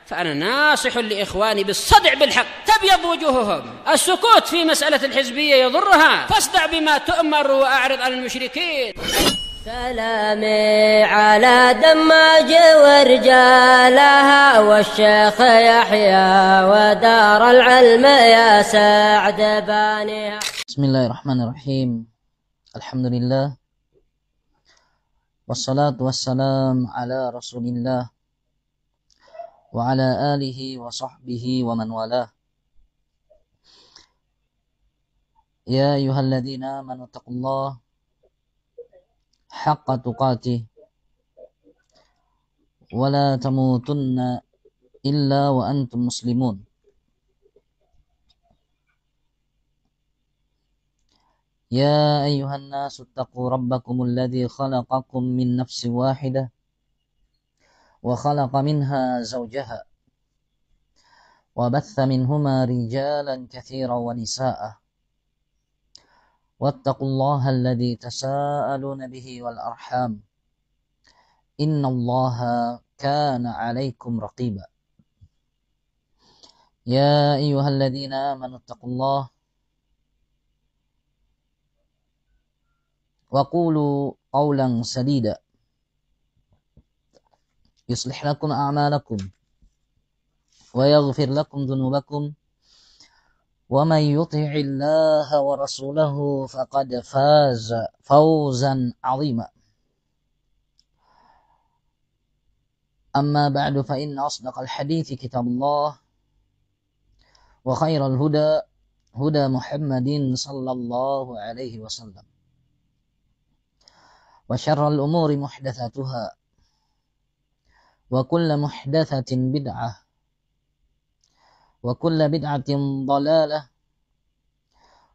فأنا ناصح لإخواني بالصدع بالحق تبيض وجوههم. السكوت في مسألة الحزبية يضرها، فاصدع بما تؤمر وأعرض عن المشركين. سلامي على دماج ورجالها والشيخ يحيى ودار العلم يا سعد بانيها. بسم الله الرحمن الرحيم. الحمد لله والصلاة والسلام على رسول الله وعلى آله وصحبه ومن والاه. يا أيها الذين آمنوا اتقوا الله حق تقاته ولا تموتن إلا وأنتم مسلمون. يا أيها الناس اتقوا ربكم الذي خلقكم من نفس واحدة وخلق منها زوجها وبث منهما رجالا كثيرا ونساء واتقوا الله الذي تساءلون به والأرحام إن الله كان عليكم رقيبا. يا أيها الذين آمنوا اتقوا الله وقولوا قولا سديدا يصلح لكم أعمالكم ويغفر لكم ذنوبكم ومن يطع الله ورسوله فقد فاز فوزا عظيما. أما بعد فإن أصدق الحديث كتاب الله وخير الهدى هدى محمد صلى الله عليه وسلم وشر الأمور محدثاتها وكل محدثة بدعة وكل بدعة ضلالة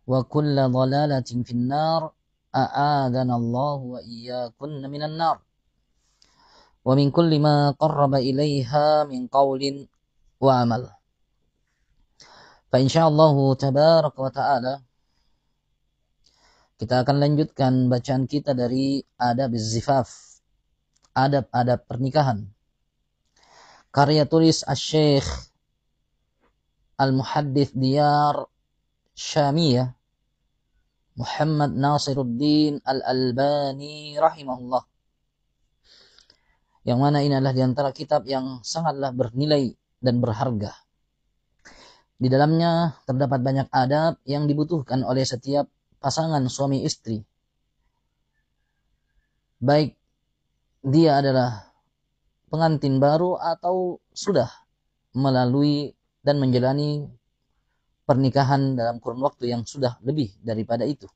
وكل ضلالة في النار أعاذنا الله وإياكن من النار ومن كل ما قرب إليها من قول وعمل. فإنشاءالله تبارك وتعالى kita akan lanjutkan bacaan kita dari adab zifaf, adab-adab pernikahan. Karya tulis Asy-Syaikh Al-Muhaddits Diyar Syamiyah Muhammad Nasiruddin Al-Albani rahimahullah. Yang mana ini adalah di antara kitab yang sangatlah bernilai dan berharga. Di dalamnya terdapat banyak adab yang dibutuhkan oleh setiap pasangan suami istri. Baik dia adalah pengantin baru atau sudah melalui dan menjalani pernikahan dalam kurun waktu yang sudah lebih daripada itu.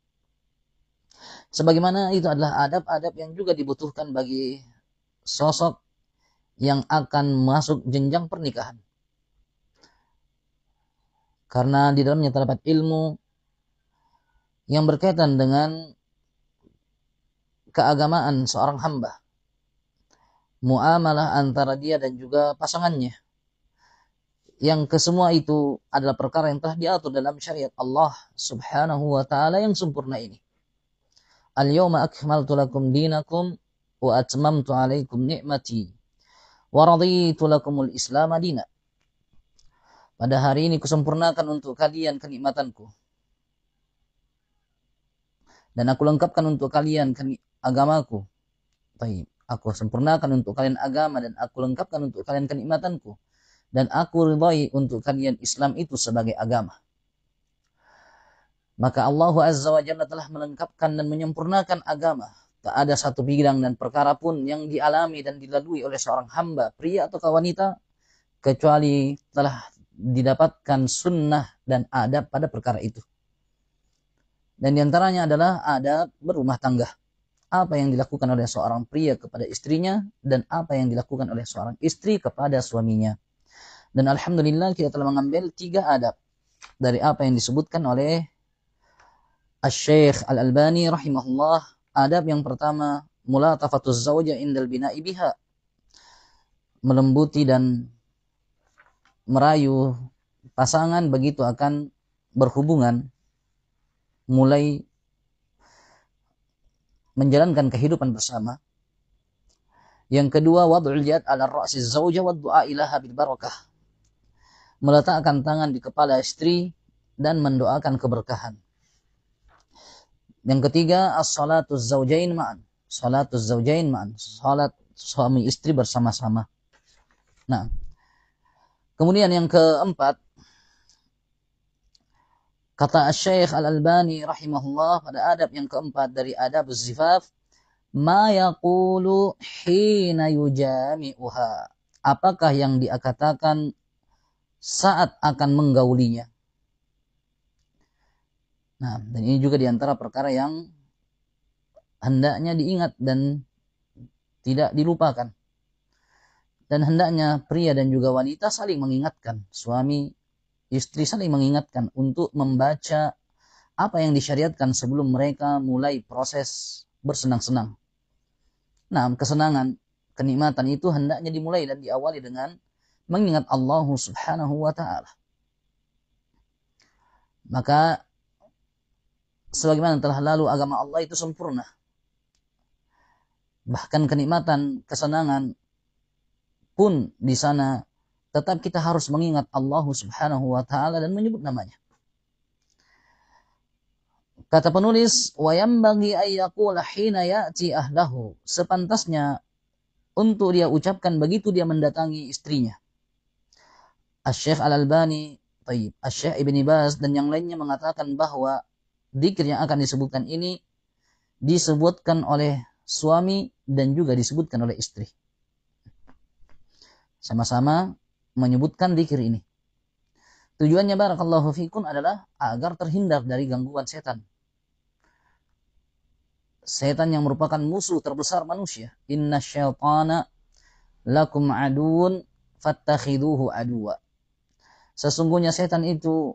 Sebagaimana itu adalah adab-adab yang juga dibutuhkan bagi sosok yang akan masuk jenjang pernikahan. Karena di dalamnya terdapat ilmu yang berkaitan dengan keagamaan seorang hamba, muamalah antara dia dan juga pasangannya, yang kesemua itu adalah perkara yang telah diatur dalam syariat Allah subhanahu wa ta'ala yang sempurna ini. Al-yawma akmaltu lakum dinakum wa atmamtu alaikum ni'mati wa raditu lakumul islam dina. Pada hari ini kusempurnakan untuk kalian kenikmatanku dan aku lengkapkan untuk kalian agamaku. Baik, aku sempurnakan untuk kalian agama dan aku lengkapkan untuk kalian kenikmatanku. Dan aku ridai untuk kalian Islam itu sebagai agama. Maka Allah Azza wa Jalla telah melengkapkan dan menyempurnakan agama. Tak ada satu bidang dan perkara pun yang dialami dan dilalui oleh seorang hamba, pria atau wanita, kecuali telah didapatkan sunnah dan adab pada perkara itu. Dan diantaranya adalah adab berumah tangga. Apa yang dilakukan oleh seorang pria kepada istrinya dan apa yang dilakukan oleh seorang istri kepada suaminya. Dan alhamdulillah kita telah mengambil 3 adab dari apa yang disebutkan oleh Asy-Syaikh Al-Albani rahimahullah. Adab yang pertama, mulatafatuz zawja indal bina'i biha. Melembuti dan merayu pasangan begitu akan berhubungan, mulai menjalankan kehidupan bersama. Yang kedua, wad'ul yad 'ala ra'si zawja wa du'a ilaha bil barakah. meletakkan tangan di kepala istri dan mendoakan keberkahan. Yang ketiga, as-salatuz zaujain ma'an. Salatuz zaujain ma'an. Salat suami istri bersama-sama. Nah, kemudian yang keempat, kata Syekh Al-Albani rahimahullah pada adab yang keempat dari adab az-zifaf, ma yaqulu hina yujami'uha. Apakah yang dia katakan saat akan menggaulinya. Nah, dan ini juga diantara perkara yang hendaknya diingat dan tidak dilupakan. Dan hendaknya pria dan juga wanita saling mengingatkan. Suami, istri saling mengingatkan untuk membaca apa yang disyariatkan sebelum mereka mulai proses bersenang-senang. Nah, kesenangan, kenikmatan itu hendaknya dimulai dan diawali dengan mengingat Allah Subhanahu wa ta'ala. Maka sebagaimana telah lalu, agama Allah itu sempurna. Bahkan kenikmatan, kesenangan pun di sana tetap kita harus mengingat Allah Subhanahu wa ta'ala dan menyebut namanya. Kata penulis, wa yambaghi ay yaqula hina ya'ti ahlahu. Sepantasnya untuk dia ucapkan begitu dia mendatangi istrinya. Asy-Syaikh Al-Albani, Asy-Syaikh Ibn Baz dan yang lainnya mengatakan bahwa dzikir yang akan disebutkan ini disebutkan oleh suami dan juga disebutkan oleh istri. Sama-sama menyebutkan dzikir ini. Tujuannya barakallahu fikum adalah agar terhindar dari gangguan setan. Setan yang merupakan musuh terbesar manusia. Inna syaitana lakum aduun fattakhiduhu aduwa. Sesungguhnya setan itu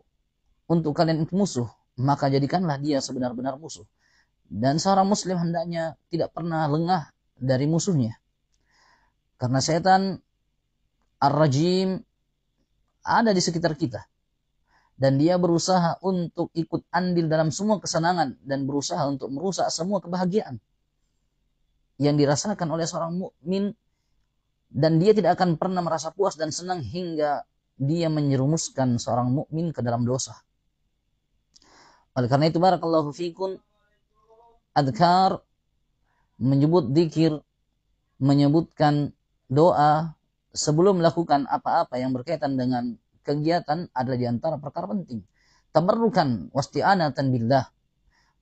untuk kalian itu musuh, maka jadikanlah dia sebenar-benar musuh. Dan seorang muslim hendaknya tidak pernah lengah dari musuhnya. Karena setan ar-rajim ada di sekitar kita. Dan dia berusaha untuk ikut andil dalam semua kesenangan dan berusaha untuk merusak semua kebahagiaan yang dirasakan oleh seorang mukmin, dan dia tidak akan pernah merasa puas dan senang hingga dia menyerumuskan seorang mukmin ke dalam dosa. Oleh karena itu barakallahu fikum, adhkar, menyebut dzikir, menyebutkan doa sebelum melakukan apa-apa yang berkaitan dengan kegiatan adalah di antara perkara penting. Tabarrukan wasti'anatan billah,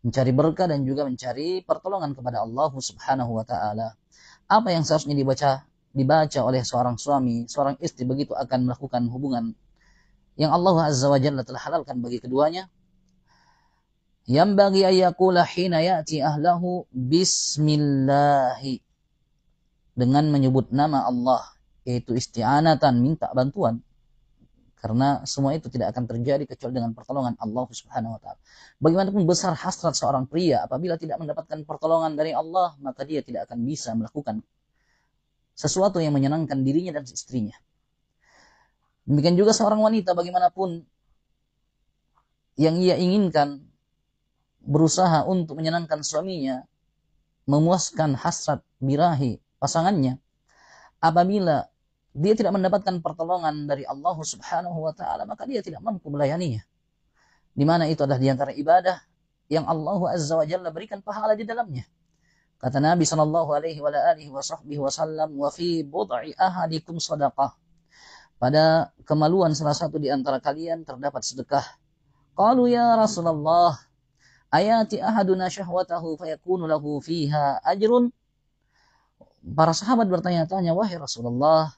mencari berkah dan juga mencari pertolongan kepada Allah Subhanahu wa ta'ala. Apa yang seharusnya dibaca oleh seorang suami, seorang istri begitu akan melakukan hubungan yang Allah Azza wa Jalla telah halalkan bagi keduanya. Yambaghi ayyakula hina ya'ti ahlahu bismillahi, dengan menyebut nama Allah, yaitu isti'anatan, minta bantuan. Karena semua itu tidak akan terjadi kecuali dengan pertolongan Allah Subhanahu wa ta'ala. Bagaimanapun besar hasrat seorang pria, apabila tidak mendapatkan pertolongan dari Allah, maka dia tidak akan bisa melakukan sesuatu yang menyenangkan dirinya dan istrinya. Demikian juga seorang wanita, bagaimanapun yang ia inginkan, berusaha untuk menyenangkan suaminya, memuaskan hasrat birahi pasangannya, apabila dia tidak mendapatkan pertolongan dari Allah Subhanahu wa ta'ala, maka dia tidak mampu melayaninya. Di mana itu adalah di antara ibadah yang Allah Azza wa Jalla berikan pahala di dalamnya. Kata Nabi sallallahu alaihi wasallam, wa fi bud'i ahadikum shadaqah. Pada kemaluan salah satu di antara kalian terdapat sedekah. Qalu ya Rasulullah, ayati ahaduna syahwatahu fayakunu lahu fiha ajrun. Para sahabat bertanya-tanya, wahai Rasulullah,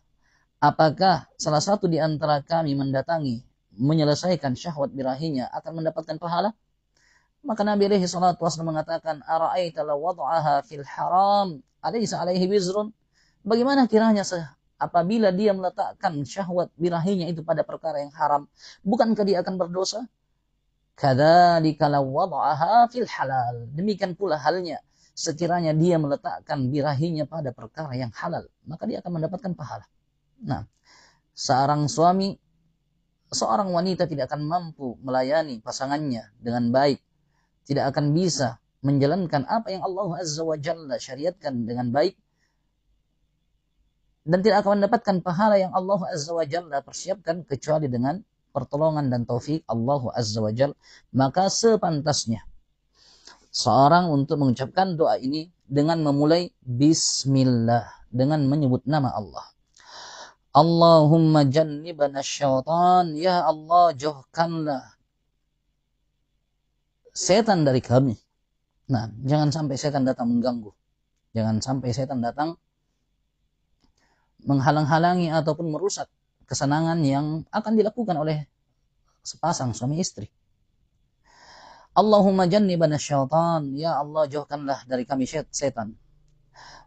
apakah salah satu di antara kami mendatangi, menyelesaikan syahwat birahinya akan mendapatkan pahala? Maka Nabi alaihi salatu wasallam mengatakan, ara'aita law wada'aha fil haram alaysa alaihi wizrun? Bagaimana kiranya apabila dia meletakkan syahwat birahinya itu pada perkara yang haram, bukankah dia akan berdosa? Kadzalika law wada'aha fil halal. Demikian pula halnya sekiranya dia meletakkan birahinya pada perkara yang halal, maka dia akan mendapatkan pahala. Nah, seorang suami, seorang wanita tidak akan mampu melayani pasangannya dengan baik, tidak akan bisa menjalankan apa yang Allah Azza wa Jalla syariatkan dengan baik, dan tidak akan mendapatkan pahala yang Allah Azza wa Jalla persiapkan kecuali dengan pertolongan dan taufik Allah Azza wa Jalla. Maka sepantasnya seorang untuk mengucapkan doa ini dengan memulai bismillah, dengan menyebut nama Allah. Allahumma jannibana syaitan, ya Allah jauhkanlah setan dari kami. Nah, jangan sampai setan datang mengganggu. Jangan sampai setan datang menghalang-halangi ataupun merusak kesenangan yang akan dilakukan oleh sepasang suami istri. Allahumma jannibana syaitan, ya Allah jauhkanlah dari kami setan.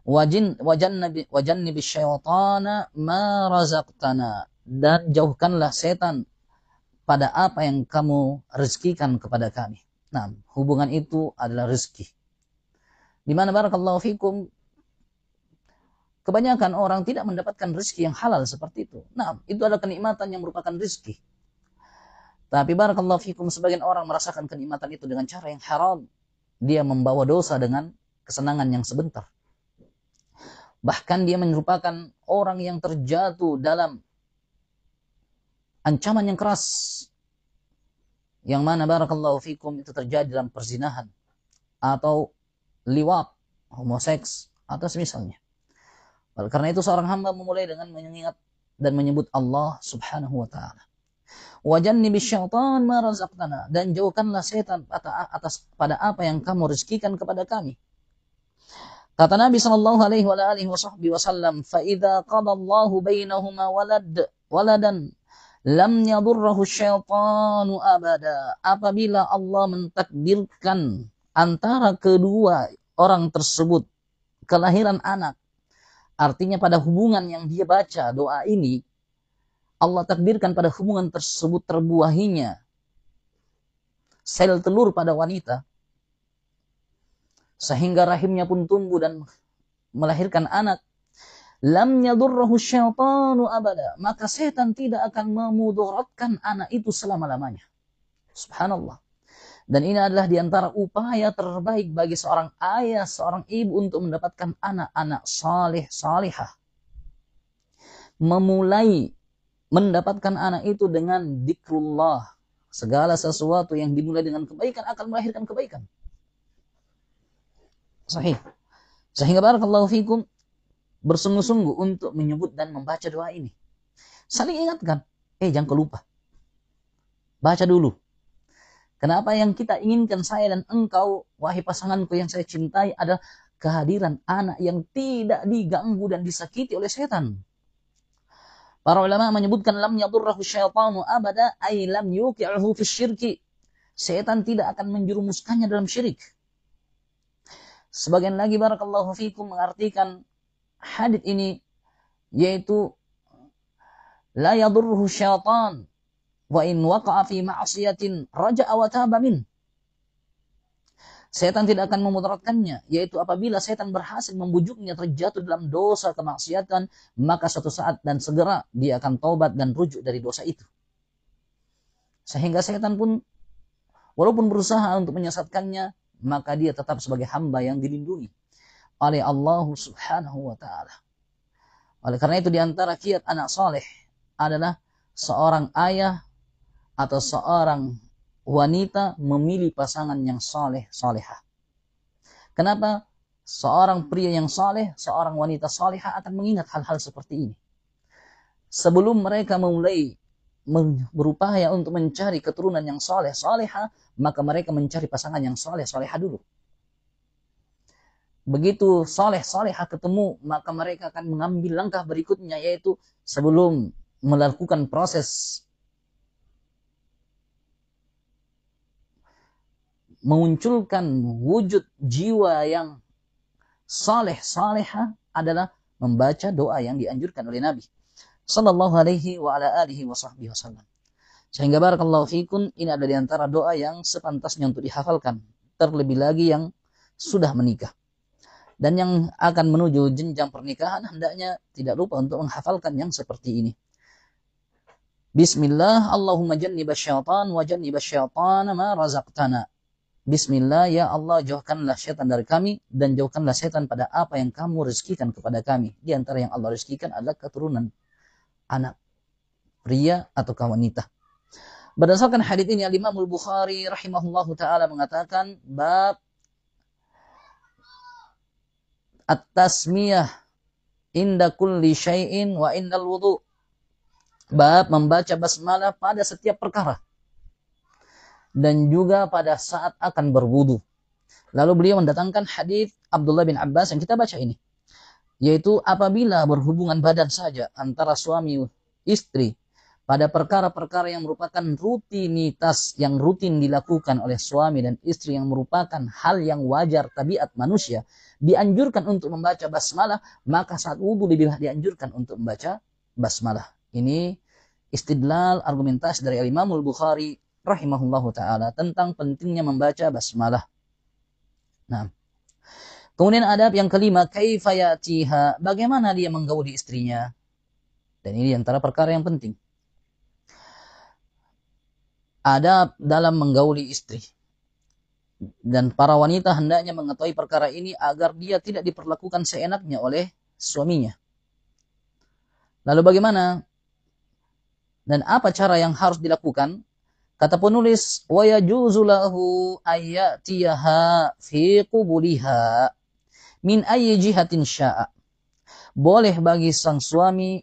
Wajannibis syaitana ma razaqtana, dan jauhkanlah setan pada apa yang kamu rezekikan kepada kami. Nah, hubungan itu adalah rezeki. Di mana barakallahu fikum, kebanyakan orang tidak mendapatkan rezeki yang halal seperti itu. Nah, itu adalah kenikmatan yang merupakan rezeki. Tapi barakallahu fikum, sebagian orang merasakan kenikmatan itu dengan cara yang haram. Dia membawa dosa dengan kesenangan yang sebentar. Bahkan dia merupakan orang yang terjatuh dalam ancaman yang keras. Yang mana barakallahu fikum itu terjadi dalam perzinahan atau liwat, homoseks atau semisalnya. Karena itu seorang hamba memulai dengan mengingat dan menyebut Allah Subhanahu wa taala. Wa jannibis syaitan ma razaqtana, dan jauhkanlah setan pada apa yang kamu rezekikan kepada kami. Kata Nabi sallallahu alaihi wasallam, "Fa idza qada Allahu bainahuma waladan lam yadurruhu syaitanu abada." Apabila Allah mentakdirkan antara kedua orang tersebut kelahiran anak, artinya pada hubungan yang dia baca doa ini, Allah takdirkan pada hubungan tersebut terbuahinya sel telur pada wanita, sehingga rahimnya pun tumbuh dan melahirkan anak. Lam yadurruhu syaitanu abada, maka setan tidak akan memudaratkan anak itu selama-lamanya. Subhanallah. Dan ini adalah diantara upaya terbaik bagi seorang ayah, seorang ibu untuk mendapatkan anak-anak salih, salihah. Memulai mendapatkan anak itu dengan dzikrullah. Segala sesuatu yang dimulai dengan kebaikan akan melahirkan kebaikan. Sahih. Sehingga barakallahu fikum, bersungguh-sungguh untuk menyebut dan membaca doa ini. Saling ingatkan, jangan lupa. Baca dulu. Kenapa yang kita inginkan saya dan engkau, wahai pasanganku yang saya cintai, adalah kehadiran anak yang tidak diganggu dan disakiti oleh setan. Para ulama menyebutkan lam yadurruhu syaitanu abada ay lam yuqi'uhu fi syirki. Setan tidak akan menjerumuskannya dalam syirik. Sebagian lagi barakallahu fikum mengartikan hadits ini, yaitu la yadurruhu syaitan wa in waqa'a fi ma'siyatin raja'a wa taba min. Setan tidak akan memudaratkannya, yaitu apabila setan berhasil membujuknya terjatuh dalam dosa kemaksiatan, maka suatu saat dan segera dia akan taubat dan rujuk dari dosa itu. Sehingga setan pun walaupun berusaha untuk menyesatkannya, maka dia tetap sebagai hamba yang dilindungi oleh Allah Subhanahu wa taala. Oleh karena itu, di antara kiat anak saleh adalah seorang ayah atau seorang wanita memilih pasangan yang saleh, salihah. Kenapa? Seorang pria yang saleh, seorang wanita salihah akan mengingat hal-hal seperti ini. Sebelum mereka memulai berupaya untuk mencari keturunan yang saleh, salihah, maka mereka mencari pasangan yang saleh, salihah dulu. Begitu saleh, salihah ketemu, maka mereka akan mengambil langkah berikutnya, yaitu sebelum melakukan proses memunculkan wujud jiwa yang saleh, salihah, adalah membaca doa yang dianjurkan oleh Nabi sallallahu alaihi wa ala alihi wa sahbihi wasallam. Sehingga barakallahu fikum, ini adalah diantara doa yang sepantasnya untuk dihafalkan, terlebih lagi yang sudah menikah. Dan yang akan menuju jenjang pernikahan hendaknya tidak lupa untuk menghafalkan yang seperti ini. Bismillah, Allahumma jannibasy syaitan wa jannibasy syaitana ma razaqtana. Bismillah, ya Allah, jauhkanlah syaitan dari kami dan jauhkanlah syaitan pada apa yang kamu rezekikan kepada kami. Di antara yang Allah rezekikan adalah keturunan anak, pria atau wanita. Berdasarkan hadits ini, Imam Al-Bukhari rahimahullahu taala mengatakan bab at-tasmiyah inda kulli syai'in wa indal wudu. Bab membaca basmalah pada setiap perkara dan juga pada saat akan berwudu. Lalu beliau mendatangkan hadis Abdullah bin Abbas yang kita baca ini, yaitu apabila berhubungan badan saja antara suami istri pada perkara-perkara yang merupakan rutinitas yang rutin dilakukan oleh suami dan istri, yang merupakan hal yang wajar tabiat manusia, dianjurkan untuk membaca basmalah, maka saat wudu lebih dianjurkan untuk membaca basmalah. Ini istidlal argumentasi dari Imam Al-Bukhari rahimahullahu taala tentang pentingnya membaca basmalah. Nah, kemudian adab yang kelima, kaifa yatiha, bagaimana dia menggauli istrinya. Dan ini antara perkara yang penting. Adab dalam menggauli istri. Dan para wanita hendaknya mengetahui perkara ini agar dia tidak diperlakukan seenaknya oleh suaminya. Lalu bagaimana? Dan apa cara yang harus dilakukan? Kata penulis, wa yajuzu lahu ayyatiha fi qubuliha min ayyi jihatin sya'a. Boleh bagi sang suami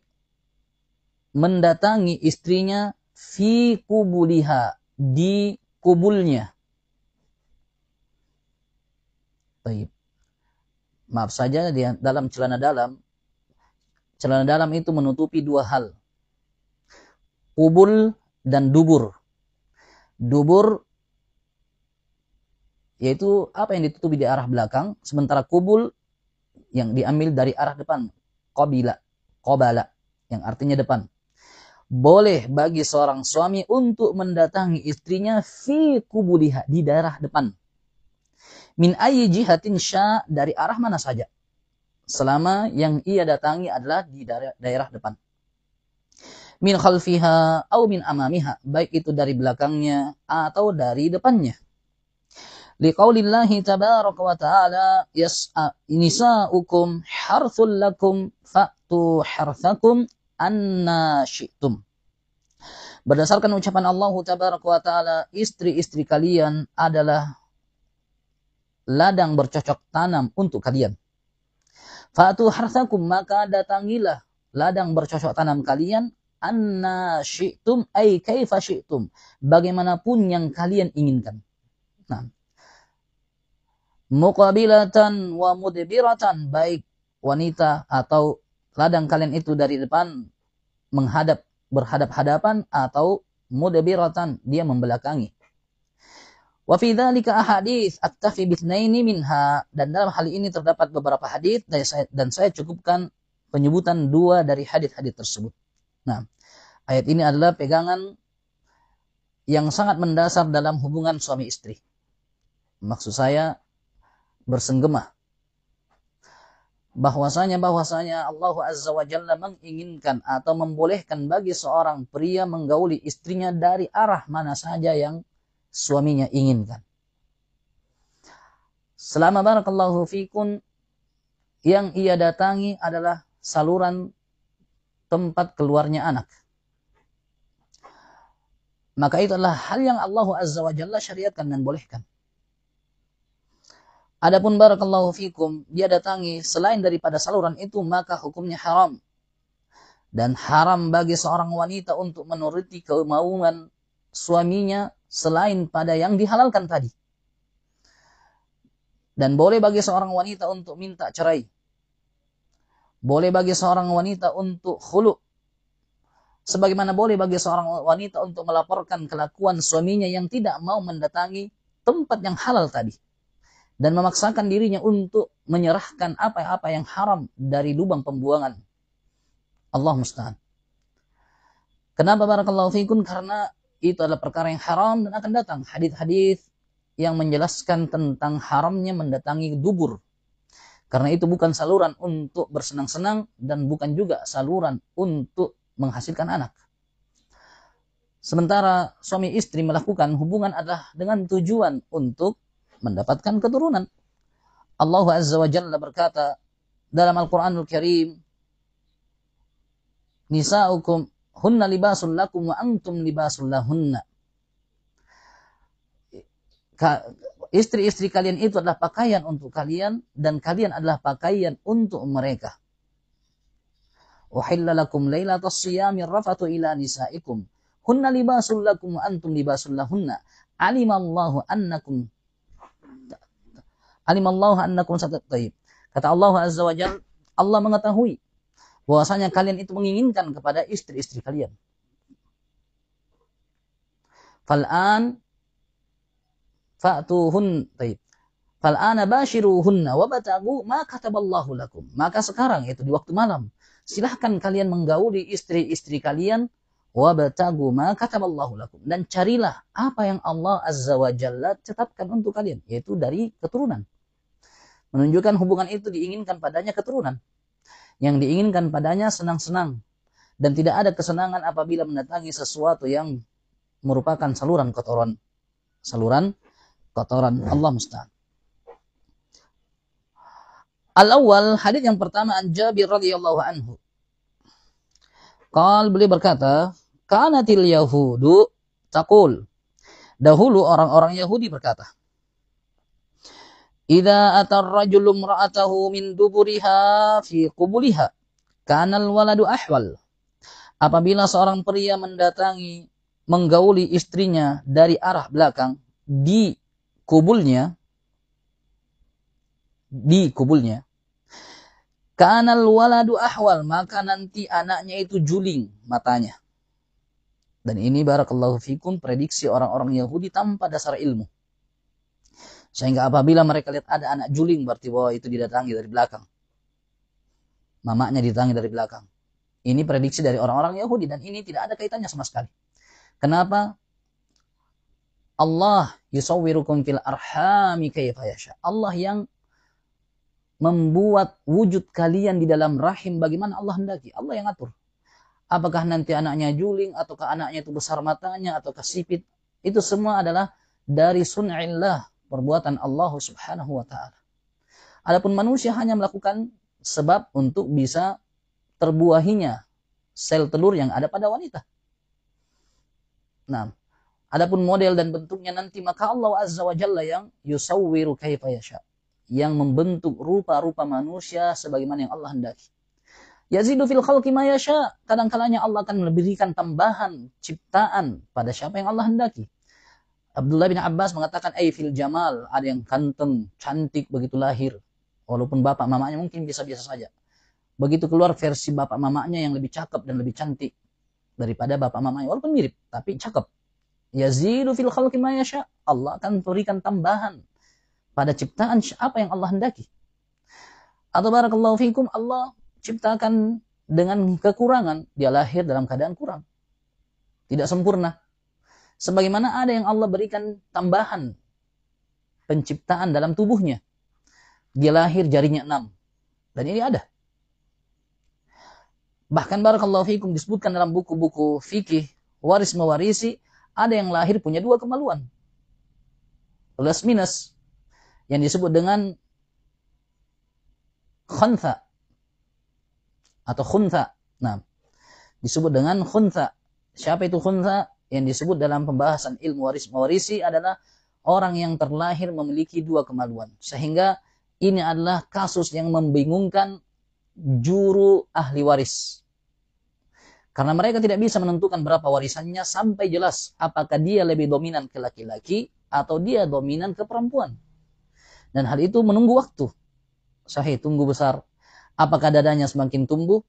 mendatangi istrinya fi qubuliha, di kubulnya. Baik. Maaf saja, dalam celana dalam itu menutupi dua hal. Kubul dan dubur. Dubur yaitu apa yang ditutupi di arah belakang, sementara kubul yang diambil dari arah depan, qabala yang artinya depan. Boleh bagi seorang suami untuk mendatangi istrinya fi kubuliha, di daerah depan. Min ayyi jihatin sya, dari arah mana saja, selama yang ia datangi adalah di daerah depan. Min khalfiha au min amamiha, baik itu dari belakangnya atau dari depannya. Liqaulillahi tabaraka wa ta'ala, nisa'ukum harthul lakum fa'tu harthakum anna syi'tum. Berdasarkan ucapan Allah tabaraka wa ta'ala, istri-istri kalian adalah ladang bercocok tanam untuk kalian. Fa'tu harthakum, maka datangilah ladang bercocok tanam kalian, anna syi'tum ay kaifa syi'tum, bagaimanapun yang kalian inginkan. Nah, muqabilatan wa mudbiratan, baik wanita atau ladang kalian itu dari depan berhadap-hadapan, atau mudbiratan, dia membelakangi. Wa fi dzalika ahadits aktafi bitsnaini minha, dan dalam hal ini terdapat beberapa hadis dan saya cukupkan penyebutan 2 dari hadis-hadis tersebut. Nah, ayat ini adalah pegangan yang sangat mendasar dalam hubungan suami istri. Maksud saya bersenggema bahwasanya Allah Azza wa Jalla menginginkan atau membolehkan bagi seorang pria menggauli istrinya dari arah mana saja yang suaminya inginkan. Selama barakallahu fikun yang ia datangi adalah saluran tempat keluarnya anak, maka itu adalah hal yang Allah Azza wa Jalla syariatkan dan bolehkan. Adapun barakallahu fikum, dia datangi selain daripada saluran itu, maka hukumnya haram. Dan haram bagi seorang wanita untuk menuruti kemauan suaminya selain pada yang dihalalkan tadi. Dan boleh bagi seorang wanita untuk minta cerai. Boleh bagi seorang wanita untuk khulu'. Sebagaimana boleh bagi seorang wanita untuk melaporkan kelakuan suaminya yang tidak mau mendatangi tempat yang halal tadi. Dan memaksakan dirinya untuk menyerahkan apa-apa yang haram dari lubang pembuangan. Allah musta'an. Kenapa barakallahu fikum? Karena itu adalah perkara yang haram, dan akan datang hadis-hadis yang menjelaskan tentang haramnya mendatangi dubur. Karena itu bukan saluran untuk bersenang-senang dan bukan juga saluran untuk menghasilkan anak. Sementara suami istri melakukan hubungan adalah dengan tujuan untuk mendapatkan keturunan. Allah Azza wa Jalla berkata dalam Al-Quranul Karim, nisa'ukum hunna libasul lakum wa antum libasul lahunna. Istri-istri kalian itu adalah pakaian untuk kalian dan kalian adalah pakaian untuk mereka. Uhilla lakum lailatas siyami rafatu ila nisaikum hunna libasul lakum wa antum libasul lahunna. Alimallahu annakum satatayib. Kata Allah Azza wa Jalla, Allah mengetahui bahwasanya kalian itu menginginkan kepada istri-istri kalian. Fal'an fa'tuhun taib. Fal'ana bashiruhunna wabtagu ma kataballahu lakum. Maka sekarang itu di waktu malam, silahkan kalian menggauli istri-istri kalian, wabtagu ma kataballahu lakum, dan carilah apa yang Allah Azza wa Jalla tetapkan untuk kalian, yaitu dari keturunan. Menunjukkan hubungan itu diinginkan padanya keturunan. Yang diinginkan padanya senang-senang, dan tidak ada kesenangan apabila mendatangi sesuatu yang merupakan saluran kotoran. Allah musta'an. Al-awwal, hadits yang pertama, an Jabir radhiyallahu anhu. Beliau berkata, kanatil yahudu taqul. Dahulu orang-orang Yahudi berkata, idza atar rajulu imra'atahu min duburiha fi qubuliha kana al-waladu ahwal. Apabila seorang pria menggauli istrinya dari arah belakang di kubulnya, kanal waladu ahwal, maka nanti anaknya itu juling matanya. Dan ini barakallahu fikum prediksi orang-orang Yahudi tanpa dasar ilmu. Sehingga apabila mereka lihat ada anak juling, berarti bahwa itu didatangi dari belakang. Mamanya didatangi dari belakang. Ini prediksi dari orang-orang Yahudi dan ini tidak ada kaitannya sama sekali. Kenapa? Allah yusawwirukum fil arhami kayfa yasha. Allah yang membuat wujud kalian di dalam rahim bagaimana Allah hendaki. Allah yang atur. Apakah nanti anaknya juling, ataukah anaknya itu besar matanya, ataukah sipit. Itu semua adalah dari sun'illah, perbuatan Allah subhanahu wa ta'ala. Adapun manusia hanya melakukan sebab untuk bisa terbuahinya sel telur yang ada pada wanita. Nah, adapun model dan bentuknya nanti, maka Allah Azza wa Jalla yang yusawwiru kaifa yasha, yang membentuk rupa-rupa manusia sebagaimana yang Allah hendaki. Yazidu fil khalqi ma yasha, kadang-kalanya Allah akan memberikan tambahan ciptaan pada siapa yang Allah hendaki. Abdullah bin Abbas mengatakan fil jamal, ada yang ganteng, cantik begitu lahir, walaupun bapak mamanya mungkin biasa-biasa saja. Begitu keluar versi bapak mamanya yang lebih cakep dan lebih cantik daripada bapak mamanya, walaupun mirip tapi cakep. Yazidu fil khalqi ma yasha, Allah akan berikan tambahan pada ciptaan apa yang Allah hendaki. Atau barakallahu fikum, Allah ciptakan dengan kekurangan, dia lahir dalam keadaan kurang, tidak sempurna. Sebagaimana ada yang Allah berikan tambahan penciptaan dalam tubuhnya, dia lahir jarinya 6, dan ini ada. Bahkan barakallahu fikum disebutkan dalam buku-buku fikih waris mewarisi, ada yang lahir punya 2 kemaluan plus minus, yang disebut dengan khuntha atau khuntha. Nah, disebut dengan khuntha. Siapa itu khuntha? Yang disebut dalam pembahasan ilmu waris mewarisi adalah orang yang terlahir memiliki 2 kemaluan. Sehingga ini adalah kasus yang membingungkan juru ahli waris. Karena mereka tidak bisa menentukan berapa warisannya sampai jelas apakah dia lebih dominan ke laki-laki atau dia dominan ke perempuan. Dan hal itu menunggu waktu. Sahih, tunggu besar. Apakah dadanya semakin tumbuh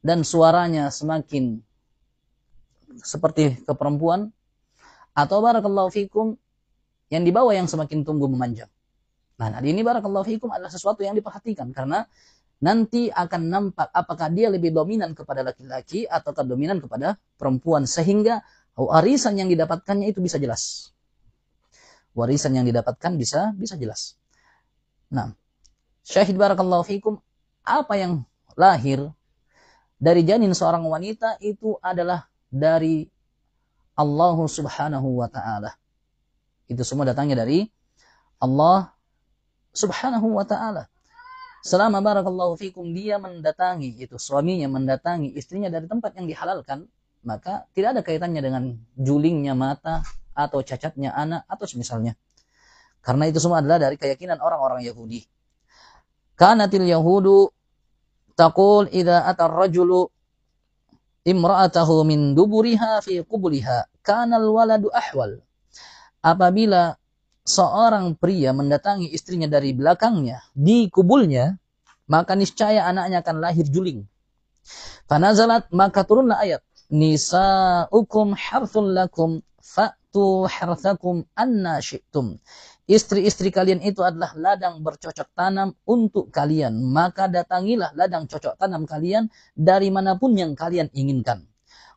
dan suaranya semakin seperti ke perempuan, atau barakallahu fikum yang dibawa yang semakin tumbuh memanjang. Nah, ini barakallahu fikum adalah sesuatu yang diperhatikan karena nanti akan nampak apakah dia lebih dominan kepada laki-laki atau dominan kepada perempuan, sehingga warisan yang didapatkannya itu bisa jelas. Warisan yang didapatkan bisa jelas. Nah, syahid barakallahu fikum, apa yang lahir dari janin seorang wanita itu adalah dari Allah subhanahu wa ta'ala. Itu semua datangnya dari Allah Subhanahu wa ta'ala. Selama barakallahu fikum dia mendatangi, itu suaminya mendatangi istrinya dari tempat yang dihalalkan, maka tidak ada kaitannya dengan julingnya mata atau cacatnya anak atau semisalnya. Karena itu semua adalah dari keyakinan orang-orang Yahudi. Kanatil yahudu taqul idza atar rajulu imra'atahu min duburiha fi qubliha kanal waladu ahwal. Apabila seorang pria mendatangi istrinya dari belakangnya di kubulnya, maka niscaya anaknya akan lahir juling. Fanazalat, maka turunlah ayat, nisa'ukum harthun lakum fa'tu harthakum anna syi'tum. Istri-istri kalian itu adalah ladang bercocok tanam untuk kalian, maka datangilah ladang cocok tanam kalian dari manapun yang kalian inginkan.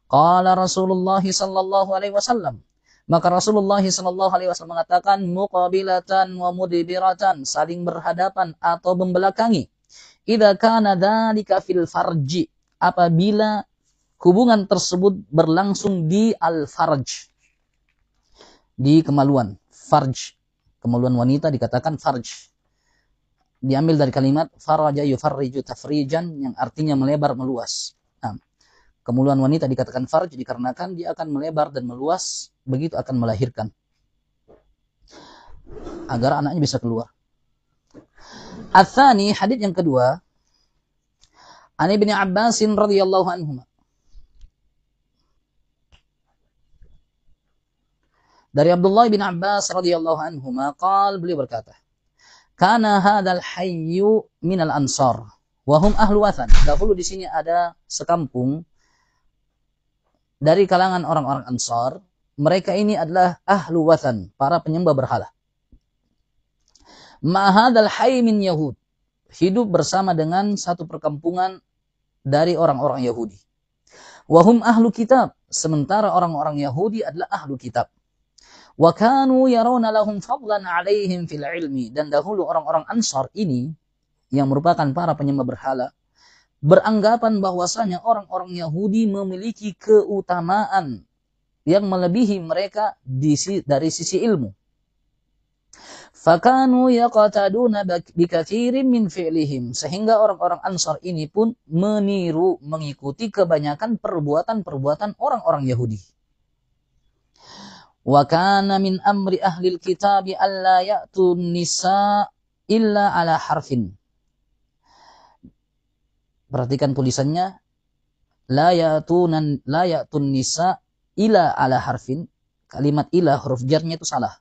Qala Rasulullah sallallahu alaihi wasallam, maka Rasulullah SAW mengatakan muqabilatan wa mudbiratan, saling berhadapan atau membelakangi. Idza kana dzalika fil farji, apabila hubungan tersebut berlangsung di al-farj, di kemaluan. Farj, kemaluan wanita dikatakan farj. Diambil dari kalimat faraja yufarriju tafrijan, yang artinya melebar meluas. Kemaluan wanita dikatakan farj dikarenakan dia akan melebar dan meluas begitu akan melahirkan, agar anaknya bisa keluar. Ats-tsani, hadits yang kedua, An Ibnu Abbas radhiyallahu anhu. Dari Abdullah bin Abbas radhiyallahu anhu, qala, beliau berkata, kana hadzal hayyu minal ansar wa hum ahlu wathan. Dahulu di sini ada sekampung dari kalangan orang-orang Ansar, mereka ini adalah ahlu wathan, para penyembah berhala. Ma'hadal hayy min Yahud, hidup bersama dengan satu perkampungan dari orang-orang Yahudi. Wahum ahlu kitab, sementara orang-orang Yahudi adalah ahlu kitab. Wa kanu yarawna lahum fadlan 'alaihim fil ilmi, dan dahulu orang-orang Ansar ini yang merupakan para penyembah berhala beranggapan bahwasanya orang-orang Yahudi memiliki keutamaan yang melebihi mereka dari sisi ilmu. Fakanu yaqataduna bikatsirin min fi'lihim, sehingga orang-orang Ansar ini pun meniru, mengikuti kebanyakan perbuatan-perbuatan orang-orang Yahudi. Wa kana min amri ahlil kitabi alla ya'tun nisa illa ala harfin. Perhatikan tulisannya, la ya'tun nisa ila ala harfin. Kalimat ila, huruf jarnya itu salah.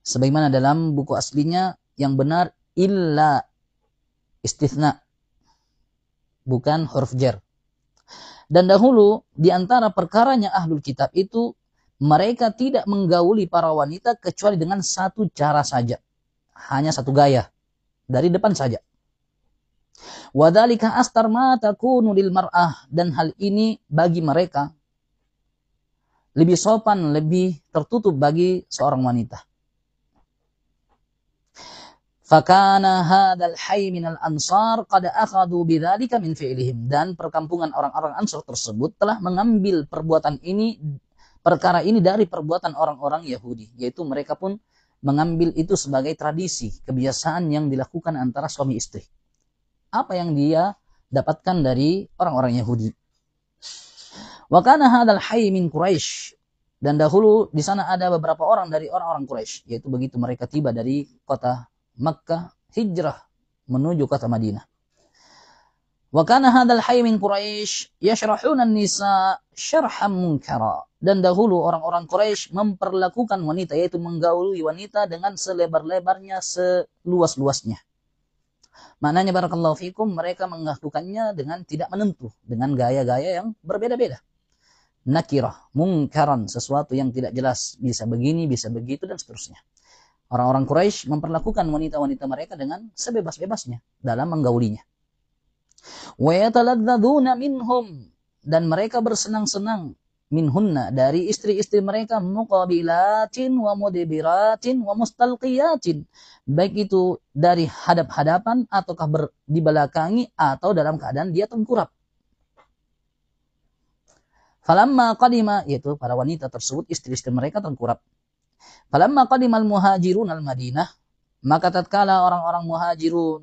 Sebagaimana dalam buku aslinya yang benar illa istitsna, bukan huruf jar. Dan dahulu di antara perkaranya ahlul kitab itu, mereka tidak menggauli para wanita kecuali dengan satu cara saja. Hanya satu gaya, dari depan saja. Wadzalika astar ma takunu lil mar'ah, dan hal ini bagi mereka lebih sopan, lebih tertutup bagi seorang wanita. Fakana hadzal hayy minal ansar qad akhadhu bidzalika min fi'lihim, dan perkampungan orang-orang Ansar tersebut telah mengambil perkara ini dari perbuatan orang-orang Yahudi, yaitu mereka pun mengambil itu sebagai tradisi, kebiasaan yang dilakukan antara suami istri. Apa yang dia dapatkan dari orang-orang Yahudi. Wa kana hadzal hayy min Quraisy, dan dahulu di sana ada beberapa orang dari orang-orang Quraisy, yaitu begitu mereka tiba dari kota Makkah hijrah menuju kota Madinah. Wa kana hadzal hayy min Quraisy yashrahuna an-nisa syarhan munkara, dan dahulu orang-orang Quraisy memperlakukan wanita, yaitu menggauli wanita dengan selebar-lebarnya, seluas-luasnya. Maknanya barakallahu fikum, mereka melakukannya dengan tidak menentu, dengan gaya-gaya yang berbeda-beda. Nakirah, mungkaran, sesuatu yang tidak jelas, bisa begini, bisa begitu, dan seterusnya. Orang-orang Quraisy memperlakukan wanita-wanita mereka dengan sebebas-bebasnya dalam menggaulinya. Wa yataladzadzuna minhum, dan mereka bersenang-senang minhunna, dari istri-istri mereka, muqabilatin wa mudbiratin wa mustalqiyatin, baik itu dari hadap-hadapan ataukah dibelakangi atau dalam keadaan dia tengkurap. Falamma qadima, yaitu para wanita tersebut, istri-istri mereka tengkurap. Falamma qadimal muhajirun al-Madinah, maka tatkala orang-orang muhajirun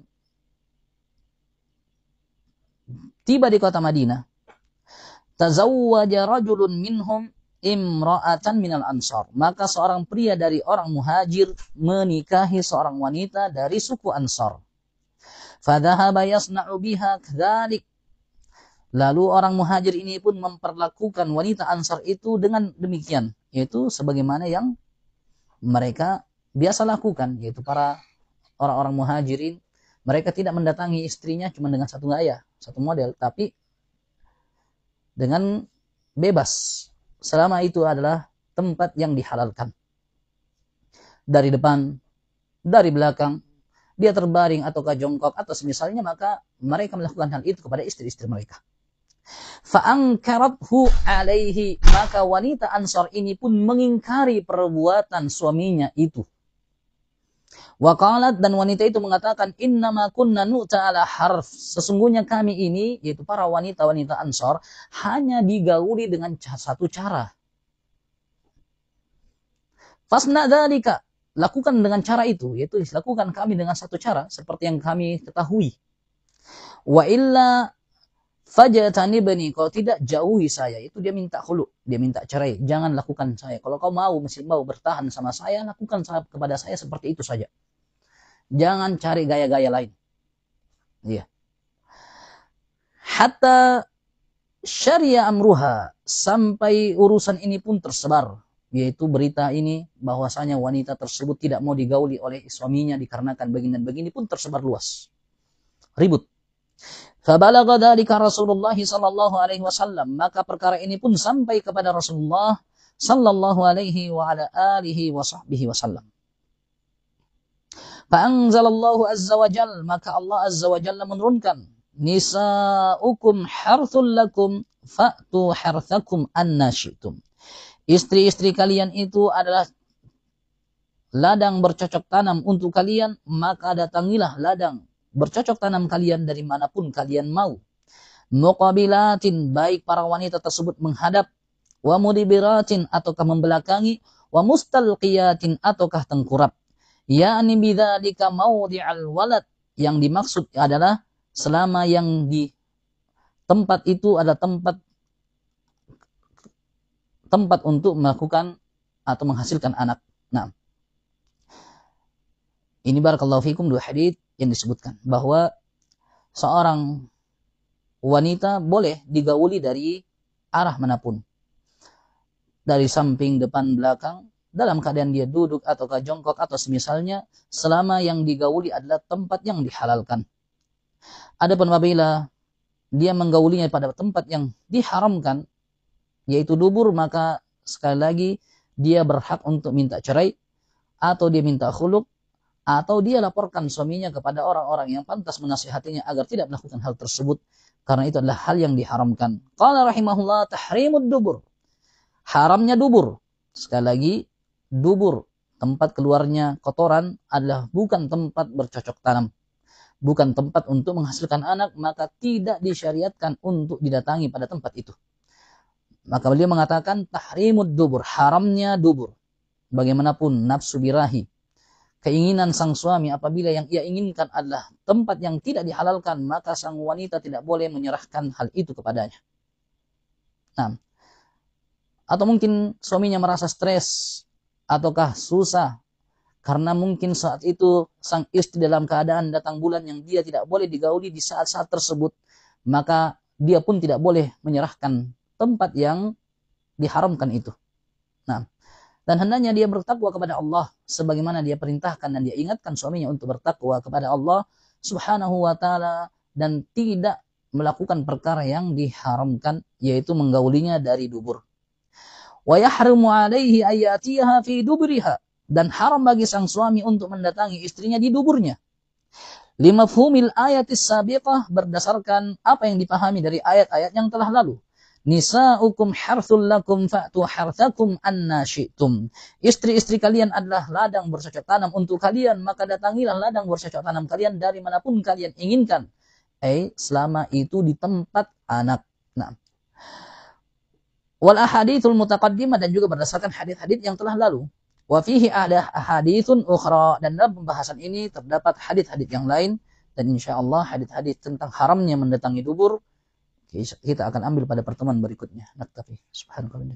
tiba di kota Madinah, tazawwaja rajulun minhum imra'atan minal ansar. Maka seorang pria dari orang muhajir menikahi seorang wanita dari suku Ansar. Fadhahaba yasna'u biha kadzalik. Lalu orang muhajir ini pun memperlakukan wanita Ansar itu dengan demikian, yaitu sebagaimana yang mereka biasa lakukan, yaitu para orang-orang muhajirin, mereka tidak mendatangi istrinya cuma dengan satu gaya, satu model, tapi dengan bebas, selama itu adalah tempat yang dihalalkan. Dari depan, dari belakang, dia terbaring ataukah jongkok atau semisalnya, maka mereka melakukan hal itu kepada istri-istri mereka. Fa'ankarathu alaihi, maka wanita Ansar ini pun mengingkari perbuatan suaminya itu. Waqalat, dan wanita itu mengatakan, innama kunna nu'ta ala harf, sesungguhnya kami ini, yaitu para wanita-wanita Ansar, hanya digauli dengan satu cara. Fasna dzalika, lakukan dengan cara itu, yaitu lakukan kami dengan satu cara seperti yang kami ketahui. Wa illa fajtanibni, kalau tidak jauhi saya. Itu dia minta khulu, dia minta cerai. Jangan lakukan saya. Kalau kau masih mau bertahan sama saya, lakukan kepada saya seperti itu saja. Jangan cari gaya-gaya lain. Iya. Hatta syari'a amruha, sampai urusan ini pun tersebar, yaitu berita ini bahwasanya wanita tersebut tidak mau digauli oleh suaminya dikarenakan begini dan begini pun tersebar luas. Ribut. Fabalagha dzalika Rasulullah sallallahu alaihi wasallam, maka perkara ini pun sampai kepada Rasulullah sallallahu alaihi wa ala alihi wa sahbihi wasallam. Fa anzalallahu azza wa jalla, maka Allah azza wa jalla menurunkan, nisaukum harthul lakum fa'tu harthakum anna syi'tum. Istri-istri kalian itu adalah ladang bercocok tanam untuk kalian, maka datangilah ladang bercocok tanam kalian dari manapun kalian mau. Muqabilatin, baik para wanita tersebut menghadap, wa mudibiratin, ataukah membelakangi, wa mustalqiyatin, ataukah tengkurap. Ya'ni bidzalika mawdi'al walad, yang dimaksud adalah selama yang di tempat itu ada tempat untuk melakukan atau menghasilkan anak. Nah, ini barakallahu fikum dua hadits yang disebutkan bahwa seorang wanita boleh digauli dari arah manapun, dari samping, depan, belakang, dalam keadaan dia duduk ataukah jongkok atau semisalnya, selama yang digauli adalah tempat yang dihalalkan. Adapun apabila dia menggaulinya pada tempat yang diharamkan, yaitu dubur, maka sekali lagi dia berhak untuk minta cerai, atau dia minta khuluk, atau dia laporkan suaminya kepada orang-orang yang pantas menasihatinya agar tidak melakukan hal tersebut, karena itu adalah hal yang diharamkan. Qala rahimahullah, tahrimud dubur, haramnya dubur. Sekali lagi, dubur, tempat keluarnya kotoran, adalah bukan tempat bercocok tanam, bukan tempat untuk menghasilkan anak, maka tidak disyariatkan untuk didatangi pada tempat itu. Maka beliau mengatakan tahrimud dubur, haramnya dubur. Bagaimanapun nafsu birahi, keinginan sang suami apabila yang ia inginkan adalah tempat yang tidak dihalalkan, maka sang wanita tidak boleh menyerahkan hal itu kepadanya. Nah, atau mungkin suaminya merasa stres ataukah susah karena mungkin saat itu sang istri dalam keadaan datang bulan yang dia tidak boleh digauli di saat-saat tersebut, maka dia pun tidak boleh menyerahkan tempat yang diharamkan itu. Nah, dan hendaknya dia bertakwa kepada Allah sebagaimana dia perintahkan, dan dia ingatkan suaminya untuk bertakwa kepada Allah Subhanahu wa taala dan tidak melakukan perkara yang diharamkan, yaitu menggaulinya dari dubur. Wa yahrimu alaihi ayatiha fi dubriha, dan haram bagi sang suami untuk mendatangi istrinya di duburnya. Limafhumil ayatis sabiqah, berdasarkan apa yang dipahami dari ayat-ayat yang telah lalu. Nisaukum harthul lakum fa'tu harthakum anna syi'tum. Istri-istri kalian adalah ladang bercocok tanam untuk kalian, maka datangilah ladang bercocok tanam kalian dari manapun kalian inginkan. Selama itu di tempat anak. Nah, wal ahadithul mutaqaddimah, dan juga berdasarkan hadis-hadis yang telah lalu. Wa fihi ada haditsun ukhra, dan dalam pembahasan ini terdapat hadis-hadis yang lain, dan insyaallah hadis-hadis tentang haramnya mendatangi dubur kita akan ambil pada pertemuan berikutnya. Naktafi. Subhanallah.